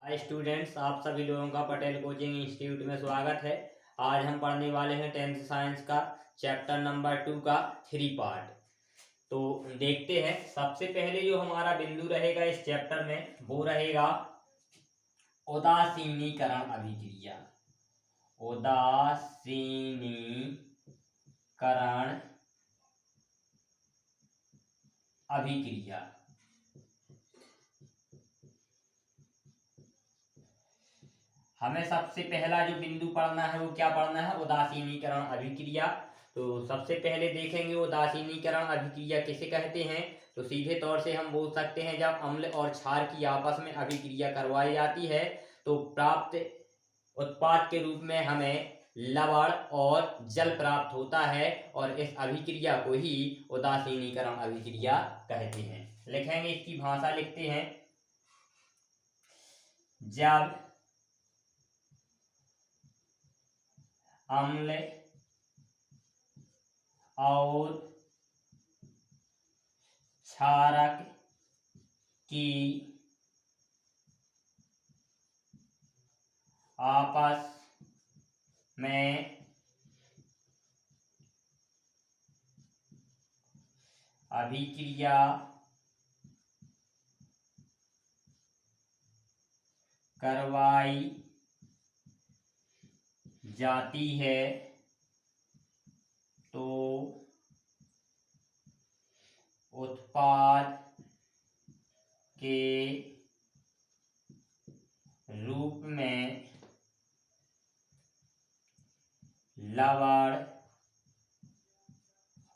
Hi students, आप सभी लोगों का पटेल कोचिंग इंस्टीट्यूट में स्वागत है। आज हम पढ़ने वाले हैं 10th साइंस का चैप्टर नंबर 2 का 3 पार्ट। तो देखते हैं। सबसे पहले जो हमारा बिंदु रहेगा इस चैप्टर में वो रहेगा उदासीनीकरण अभिक्रिया। उदासीनीकरण अभिक्रिया। हमें सबसे पहला जो बिंदु पढ़ना है वो क्या पढ़ना है? उदासीनीकरण अभिक्रिया। तो सबसे पहले देखेंगे उदासीनीकरण अभिक्रिया किसे कहते हैं। तो सीधे तौर से हम बोल सकते हैं जब अम्ल और क्षार की आपस में अभिक्रिया करवाई जाती है तो प्राप्त उत्पाद के रूप में हमें लवण और जल प्राप्त होता है और इस अभिक्रिया को ही उदासीनीकरण अभिक्रिया कहते हैं। लिखेंगे, इसकी भाषा लिखते हैं। जब अम्ल और क्षारक की आपस में अभिक्रिया करवाई जाती है तो उत्पाद के रूप में लवण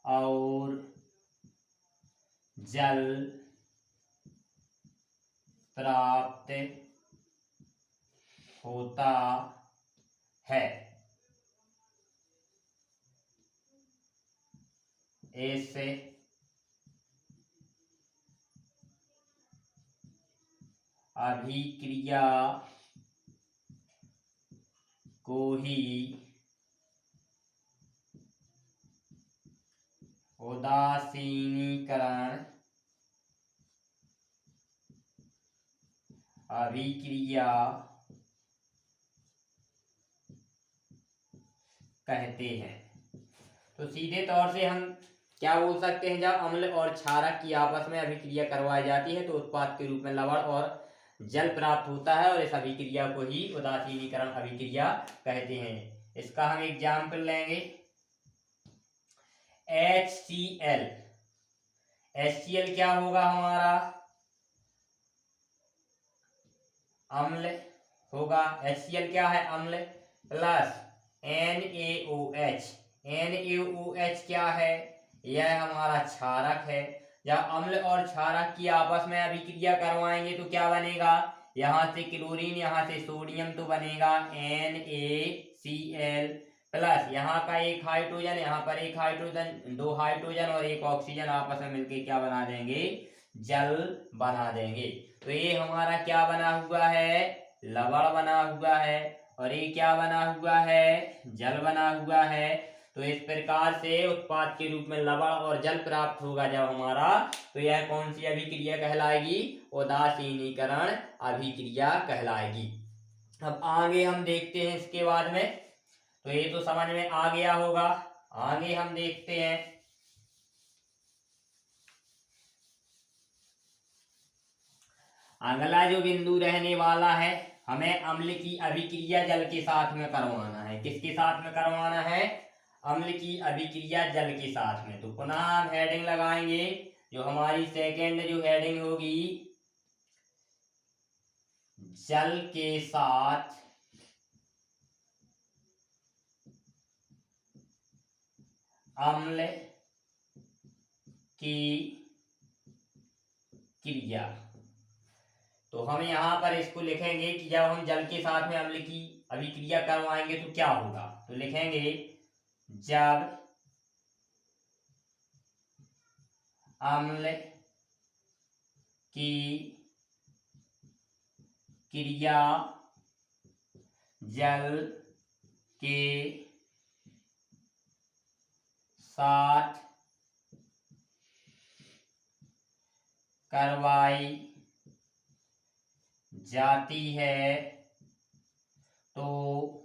और जल प्राप्त होता है। इस अभिक्रिया को ही उदासीनीकरण अभिक्रिया कहते हैं। तो सीधे तौर से हम क्या बोल सकते हैं? जब अम्ल और क्षारक की आपस में अभिक्रिया करवाई जाती है तो उत्पाद के रूप में लवण और जल प्राप्त होता है और इस अभिक्रिया को ही उदासीनीकरण अभिक्रिया कहते हैं। इसका हम एग्जाम्पल लेंगे। HCl। HCl क्या होगा? हमारा अम्ल होगा। HCl क्या है? अम्ल प्लस NaOH। NaOH क्या है? यह हमारा क्षारक है। जब अम्ल और क्षारक की आपस में अभिक्रिया करवाएंगे तो क्या बनेगा? यहाँ से क्लोरीन, यहाँ से सोडियम, तो बनेगा NaCl प्लस यहाँ का एक हाइड्रोजन, यहाँ पर एक हाइड्रोजन, दो हाइड्रोजन और एक ऑक्सीजन आपस में मिलकर क्या बना देंगे? जल बना देंगे। तो ये हमारा क्या बना हुआ है? लवण बना हुआ है। और ये क्या बना हुआ है? जल बना हुआ है। तो इस प्रकार से उत्पाद के रूप में लवण और जल प्राप्त होगा जब हमारा, तो यह कौन सी अभिक्रिया कहलाएगी? उदासीनीकरण अभिक्रिया कहलाएगी। अब आगे हम देखते हैं इसके बाद में। तो ये तो समझ में आ गया होगा। आगे हम देखते हैं। अगला जो बिंदु रहने वाला है, हमें अम्ल की अभिक्रिया जल के साथ में करवाना है। किसके साथ में करवाना है? अम्ल की अभिक्रिया जल के साथ में। तो पुनः हम हेडिंग लगाएंगे। जो हमारी सेकेंड जो हेडिंग होगी, जल के साथ अम्ल की क्रिया। तो हम यहाँ पर इसको लिखेंगे कि जब हम जल के साथ में अम्ल की अभिक्रिया करवाएंगे तो क्या होगा। तो लिखेंगे, जब अम्ल की क्रिया जल के साथ करवाई जाती है तो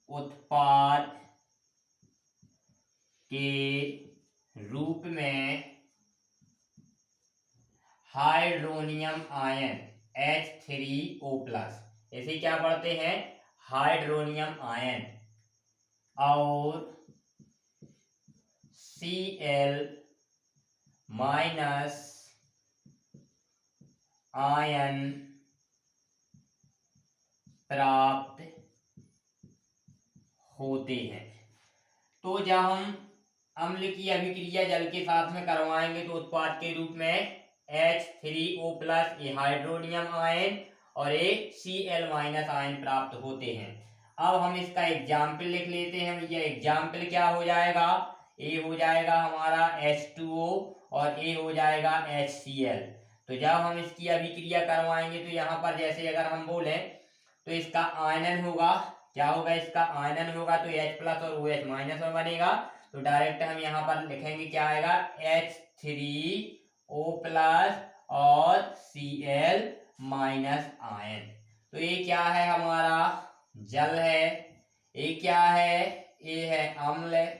उत्पाद के रूप में हाइड्रोनियम आयन H3O+, इसे क्या पढ़ते हैं, हाइड्रोनियम आयन, और Cl- आयन प्राप्त होते हैं। तो जब हम अम्ल की अभिक्रिया जल के साथ में करवाएंगे तो उत्पाद के रूप में H3O+ ये हाइड्रोनियम आयन और एक Cl- आयन प्राप्त होते हैं। अब हम इसका एग्जाम्पल लिख लेते हैं भैया। एग्जाम्पल क्या हो जाएगा, ए हो जाएगा हमारा H2O और ए हो जाएगा HCl। तो जब हम इसकी अभिक्रिया करवाएंगे तो यहाँ पर जैसे अगर हम बोले तो इसका आयनन होगा, क्या होगा, इसका आयनन होगा तो H+ और OH- में बनेगा। तो डायरेक्ट हम यहाँ पर लिखेंगे क्या आएगा, H3O+ और Cl- आयन। तो ये क्या है, हमारा जल है। ये क्या है, ये है अम्ल।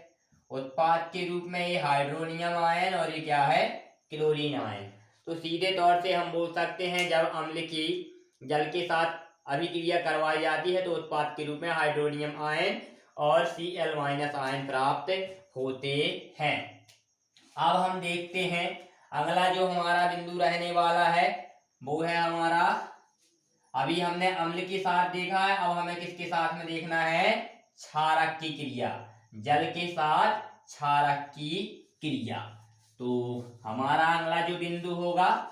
उत्पाद के रूप में ये हाइड्रोनियम आयन और ये क्या है, क्लोरीन आयन। तो सीधे तौर से हम बोल सकते हैं जब अम्ल की जल के साथ अभिक्रिया करवाई जाती है तो उत्पाद के रूप में हाइड्रोनियम आयन और Cl- आयन प्राप्त होते हैं। अब हम देखते हैं अगला जो हमारा बिंदु रहने वाला है वो है हमारा, अभी हमने अम्ल के साथ देखा है, अब हमें किसके साथ में देखना है, क्षारक की क्रिया, जल के साथ क्षारक की क्रिया। तो हमारा अगला जो बिंदु होगा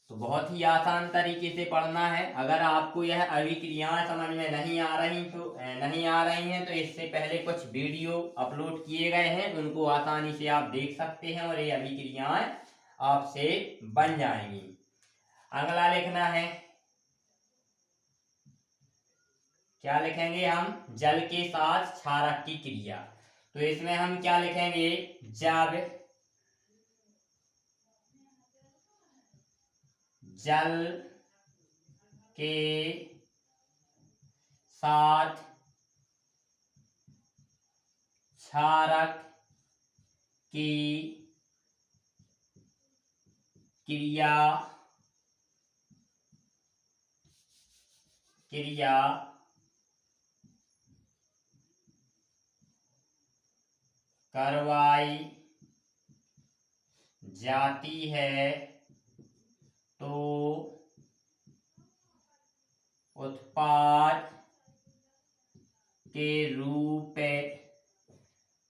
तो बहुत ही आसान तरीके से पढ़ना है। अगर आपको यह अभिक्रियाएं समझ में नहीं आ रही हैं तो इससे पहले कुछ वीडियो अपलोड किए गए हैं, उनको आसानी से आप देख सकते हैं और ये अभिक्रियाएं आपसे बन जाएंगी। अगला लिखना है, क्या लिखेंगे हम, जल के साथ क्षारक की क्रिया। तो इसमें हम क्या लिखेंगे, जब जल के साथ क्षारक की क्रिया करवाई जाती है तो उत्पाद के रूप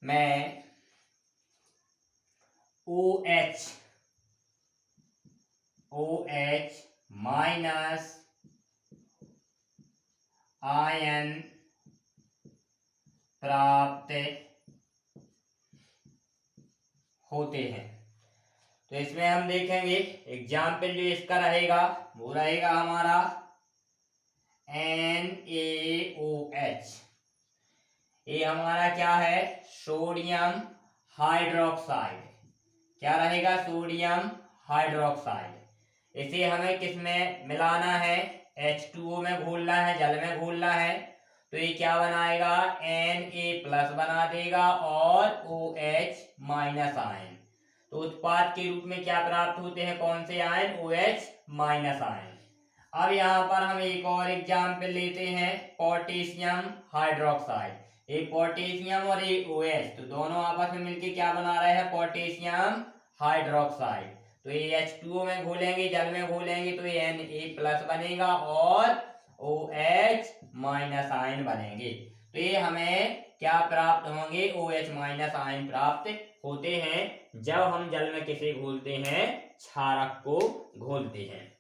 में OH- आयन प्राप्त होते हैं। तो इसमें हम देखेंगे एग्जाम्पल जो इसका रहेगा वो रहेगा हमारा NaOH। ये हमारा क्या है, सोडियम हाइड्रोक्साइड। क्या रहेगा, सोडियम हाइड्रोक्साइड। इसे हमें किस में मिलाना है, H2O में घोलना है, जल में घोलना है। तो ये क्या बनाएगा, Na+ बना देगा और OH- आयन। तो उत्पाद के रूप में क्या प्राप्त होते हैं, कौन से आयन, OH- आयन। अब यहाँ पर हम एक और एग्जाम्पल लेते हैं, पोटेशियम हाइड्रोक्साइड। ये पोटेशियम और ये OH तो दोनों आपस में मिलके क्या बना रहे हैं, पोटेशियम हाइड्रोक्साइड। तो ये H2O में घोलेंगे, जल में घोलेंगे तो ये Na+ बनेगा और OH- आयन बनेंगे। तो ये हमें क्या प्राप्त होंगे, OH- आयन प्राप्त होते हैं जब हम जल में किसे घोलते हैं, क्षारक को घोलते हैं।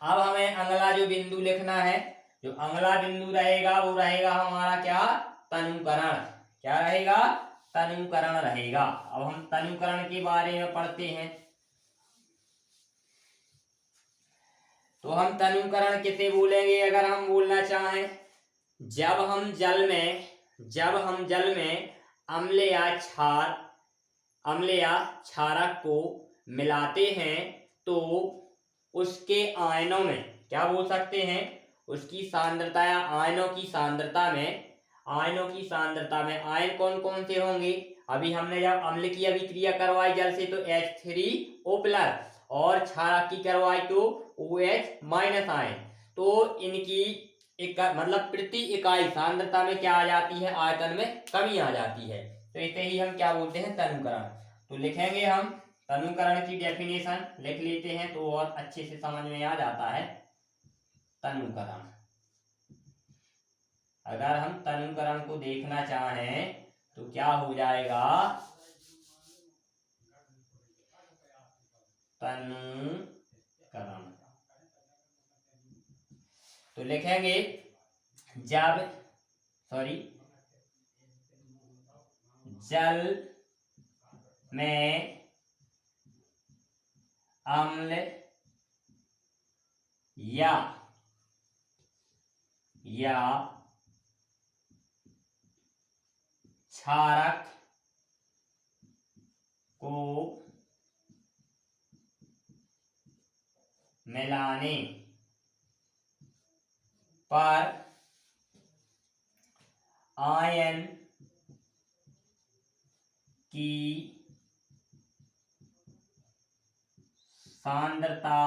अब हमें अगला जो बिंदु लिखना है, जो अगला बिंदु रहेगा वो रहेगा हमारा क्या, तनुकरण। क्या रहेगा, तनुकरण रहेगा। अब हम तनुकरण के बारे में पढ़ते हैं। तो हम तनुकरण किसे बोलेंगे, अगर हम बोलना चाहें, जब हम जल में अम्ल या क्षार अम्ल या क्षारक को मिलाते हैं तो उसके आयनों में क्या बोल सकते हैं, उसकी सांद्रता या आयनों की सांद्रता में आयन कौन कौन से होंगे। अभी हमने जब अम्ल की अभिक्रिया करवाई जल से तो H3O+ और क्षारक की करवाई तो OH- आयन, तो इनकी एक मतलब प्रति इकाई सांद्रता में क्या आ जाती है, आयतन में कमी आ जाती है। तो इसे ही हम क्या बोलते हैं, तनुकरण। तो लिखेंगे हम तनुकरण की डेफिनेशन लिख लेते हैं तो और अच्छे से समझ में आ जाता है। तनुकरण, अगर हम तनुकरण को देखना चाहें तो क्या हो जाएगा, तनुकरण तो लिखेंगे जल में अम्ल या क्षारक को मिलाने पर आयन की सांद्रता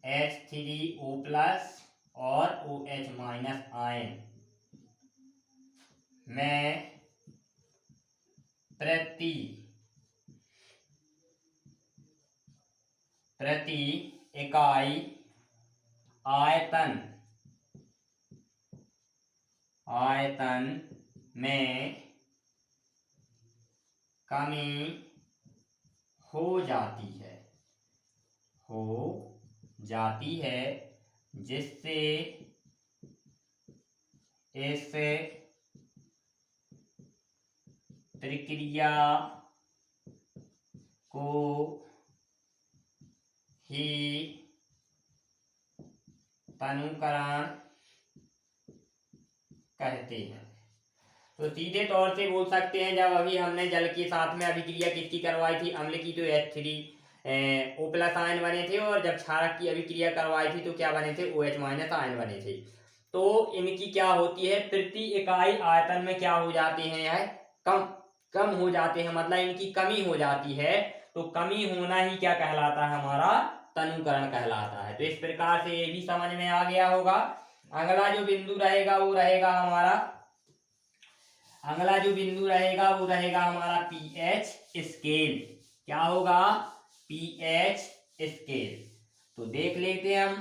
H3O+ और OH- आयन में प्रति इकाई आयतन में कमी हो जाती है जिससे इस प्रक्रिया को ही तनुकरण कहते हैं। तो सीधे तौर से बोल सकते हैं, जब अभी हमने जल के साथ में अभिक्रिया किसकी करवाई थी, अम्ल की, तो H3O+ आयन बने थे, और जब क्षारक की अभिक्रिया करवाई थी तो क्या बने थे, OH- आयन बने थे। तो इनकी क्या होती है, प्रति इकाई आयतन में क्या हो जाते हैं, यह कम हो जाते हैं, मतलब इनकी कमी हो जाती है। तो कमी होना ही क्या कहलाता है, हमारा तनुकरण कहलाता है। तो इस प्रकार से ये भी समझ में आ गया होगा। अगला जो बिंदु रहेगा वो रहेगा हमारा पीएच स्केल। क्या होगा, पीएच स्केल। तो देख लेते हैं हम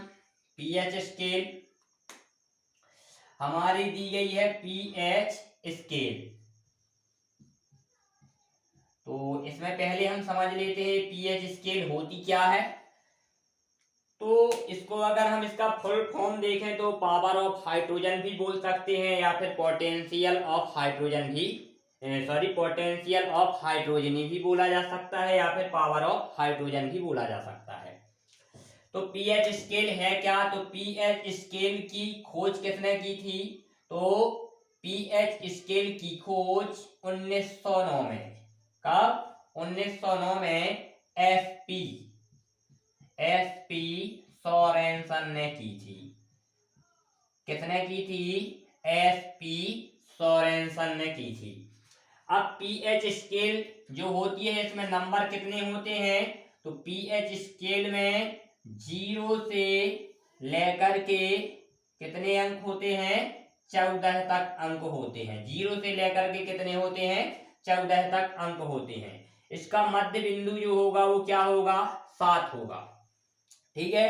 पीएच स्केल हमारी दी गई है, पीएच स्केल। तो इसमें पहले हम समझ लेते हैं पीएच स्केल होती क्या है। तो इसको अगर हम इसका फुल फॉर्म देखें तो पावर ऑफ हाइड्रोजन भी बोल सकते हैं, या फिर पोटेंशियल ऑफ हाइड्रोजनी भी बोला जा सकता है, या फिर पावर ऑफ हाइड्रोजन भी बोला जा सकता है। तो पीएच स्केल है क्या, तो पीएच स्केल की खोज किसने की थी, तो पीएच स्केल की खोज 1909 में, कब, 1909 में एसपी सोरेनसन ने की थी। किसने की थी, एसपी सोरेनसन ने की थी। अब पीएच स्केल जो होती है इसमें नंबर कितने होते हैं, तो पीएच स्केल में 0 से लेकर के कितने अंक होते हैं, 14 तक अंक होते हैं। 0 से लेकर के कितने होते हैं, 14 तक अंक होते हैं। इसका मध्य बिंदु जो होगा वो क्या होगा, 7 होगा। ठीक है,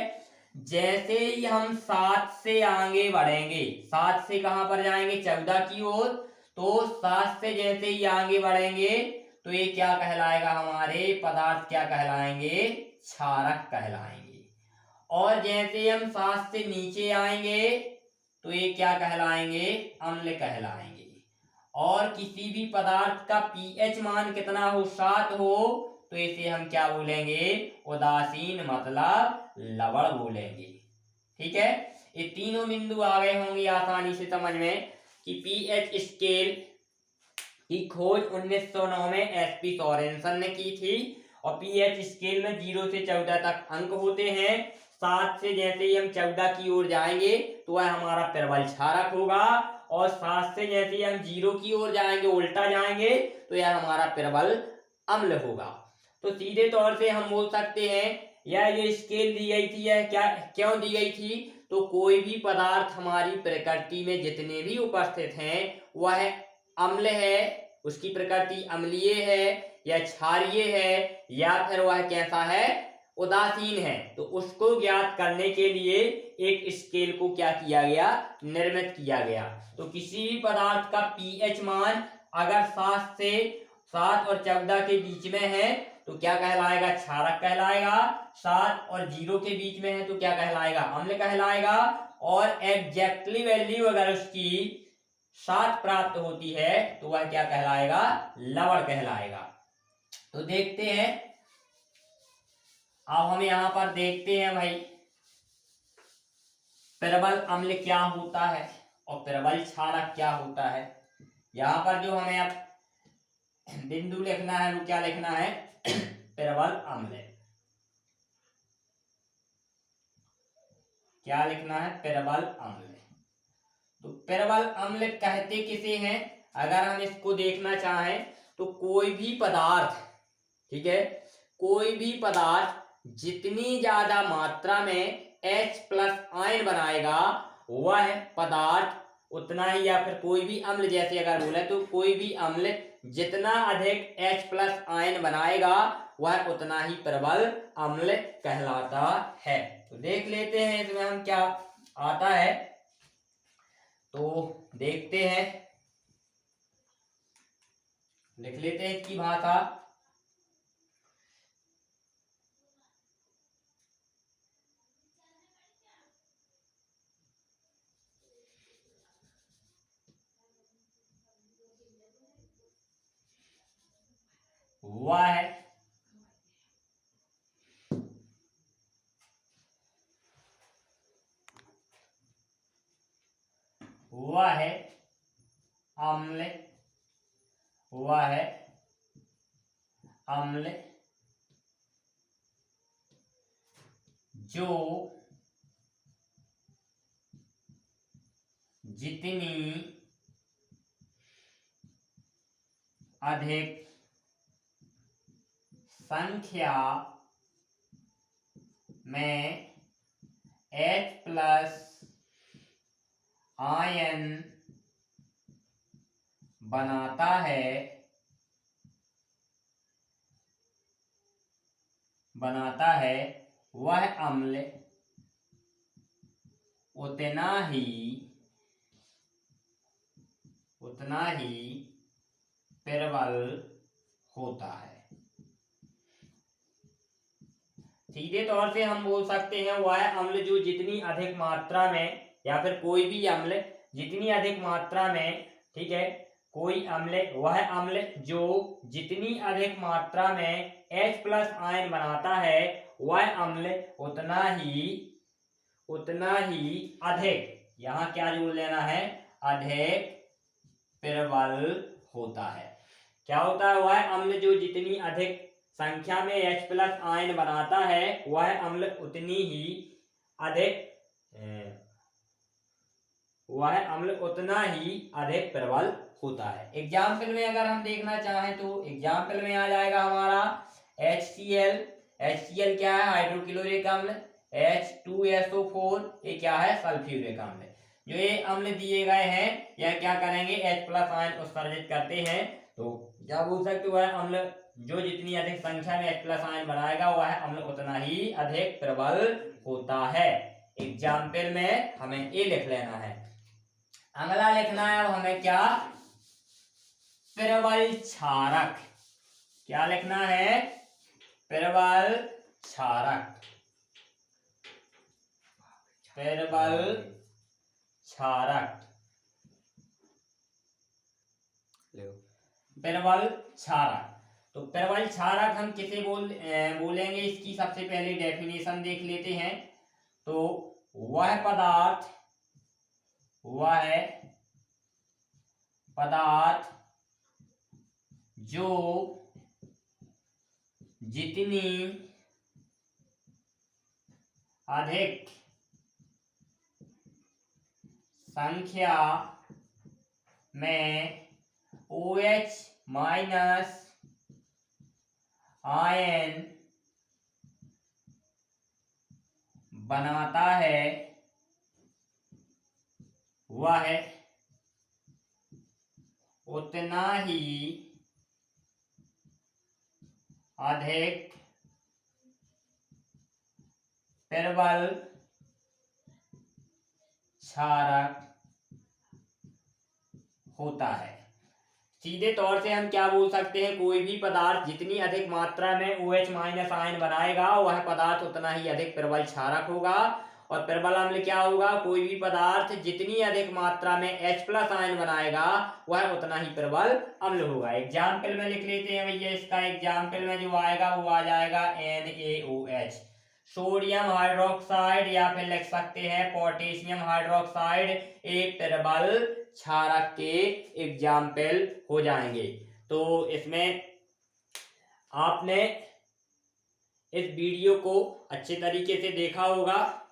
जैसे ही हम 7 से आगे बढ़ेंगे, 7 से कहां पर जाएंगे, 14 की ओर, तो 7 से जैसे ही आगे बढ़ेंगे तो ये क्या कहलाएगा, हमारे पदार्थ क्या कहलाएंगे, क्षारक कहलाएंगे। और जैसे हम 7 से नीचे आएंगे तो ये क्या कहलाएंगे, अम्ल कहलाएंगे। और किसी भी पदार्थ का पीएच मान कितना हो, 7 हो, तो इसे हम क्या बोलेंगे, उदासीन मतलब लवण बोलेंगे। ठीक है, ये तीनों बिंदु आ गए होंगे आसानी से समझ में कि पीएच स्केल की खोज 1909 में एसपी सोरेनसन ने की थी। और पीएच स्केल में 0 से 14 तक अंक होते हैं। 7 से जैसे ही हम 14 की ओर जाएंगे तो वह हमारा प्रबल क्षारक होगा, और 7 से जैसे ही हम 0 की ओर जाएंगे, उल्टा जाएंगे, तो यह हमारा प्रबल अम्ल होगा। तो सीधे तौर से हम बोल सकते हैं, यह जो स्केल दी गई थी यह क्या क्यों दी गई थी, तो कोई भी पदार्थ हमारी प्रकृति में जितने भी उपस्थित हैं वह अम्ल है, उसकी प्रकृति अम्लीय है या क्षारीय है, या फिर वह कैसा है, उदासीन है, तो उसको ज्ञात करने के लिए एक स्केल को क्या किया गया, निर्मित किया गया। तो किसी भी पदार्थ का पीएच मान अगर 7 और 14 के बीच में है तो क्या कहलाएगा, क्षारक कहलाएगा। 7 और 0 के बीच में है तो क्या कहलाएगा, अम्ल कहलाएगा। और एग्जैक्टली वैल्यू अगर उसकी 7 प्राप्त होती है तो वह क्या कहलाएगा, लवण कहलाएगा। तो देखते हैं, अब हम यहां पर देखते हैं भाई प्रबल अम्ल क्या होता है और प्रबल क्षारक क्या होता है। यहां पर जो हमें अब बिंदु लिखना है वो क्या लिखना है, प्रबल अम्ल। क्या लिखना है, प्रबल अम्ल। तो प्रबल अम्ल कहते किसे हैं, अगर हम इसको देखना चाहें तो कोई भी पदार्थ, ठीक है, कोई भी पदार्थ जितनी ज्यादा मात्रा में H+ आयन बनाएगा वह पदार्थ उतना ही, या फिर कोई भी अम्ल जैसे अगर बोले तो कोई भी अम्ल जितना अधिक H+ आयन बनाएगा वह उतना ही प्रबल अम्ल कहलाता है। तो देख लेते हैं इसमें हम क्या आता है, तो देखते हैं, लिख लेते हैं इसकी भाषा। वह है अम्ल, वह है अम्ल जो जितनी अधिक संख्या में H+ आयन बनाता है वह अम्ल उतना ही प्रबल होता है। सीधे तौर से हम बोल सकते हैं वह अम्ल जो जितनी अधिक मात्रा में, या फिर कोई भी अम्ल जितनी अधिक मात्रा में, ठीक है, कोई अम्ल, वह अम्ल जो जितनी अधिक मात्रा में H+ आयन बनाता है वह अम्ल उतना ही अधिक, यहाँ क्या जोड़ लेना है, अधिक प्रबल होता है। क्या होता है, वह अम्ल जो जितनी अधिक संख्या में H+ आयन बनाता है वह अम्ल उतना ही अधिक प्रबल होता है। एग्जाम्पल में अगर हम देखना चाहें तो एग्जाम्पल में आ जाएगा हमारा HCl क्या है, हाइड्रोक्लोरिक अम्ल, H2SO4 ये क्या है, सल्फ्यूरिक अम्ल। जो ये अम्ल दिए गए हैं यह क्या करेंगे, H+ आयन उत्सर्जित करते हैं। तो क्या बोल सकते हो, वह अम्ल जो जितनी अधिक संख्या में H+ आयन बनाएगा वह अम्ल उतना ही अधिक प्रबल होता है। एग्जाम्पल में हमें ये लिख लेना है। अगला लिखना है अब हमें क्या, प्रबल क्षारक। क्या लिखना है, प्रबल क्षारक। प्रबल क्षारक, प्रबल क्षारक। तो प्रबल क्षारक हम किसे बोलेंगे, इसकी सबसे पहले डेफिनेशन देख लेते हैं। तो वह पदार्थ जो जितनी अधिक संख्या में OH माइनस आयन बनाता है वह उतना ही अधिक प्रबल क्षारक होता है। सीधे तौर से हम क्या बोल सकते हैं, कोई भी पदार्थ जितनी अधिक मात्रा में OH माइनस आयन बनाएगा वह पदार्थ उतना ही अधिक प्रबल क्षारक होगा। और प्रबल अम्ल क्या होगा, कोई भी पदार्थ जितनी अधिक मात्रा में H प्लस आयन बनाएगा वह उतना ही प्रबल अम्ल होगा। एग्जाम्पल में लिख लेते हैं भैया, इसका एग्जाम्पल में जो आएगा वो आ जाएगा NaOH, सोडियम हाइड्रोक्साइड, या फिर लिख सकते हैं पोटेशियम हाइड्रोक्साइड, एक प्रबल क्षारक के एग्जाम्पल हो जाएंगे। तो इसमें आपने इस वीडियो को अच्छे तरीके से देखा होगा।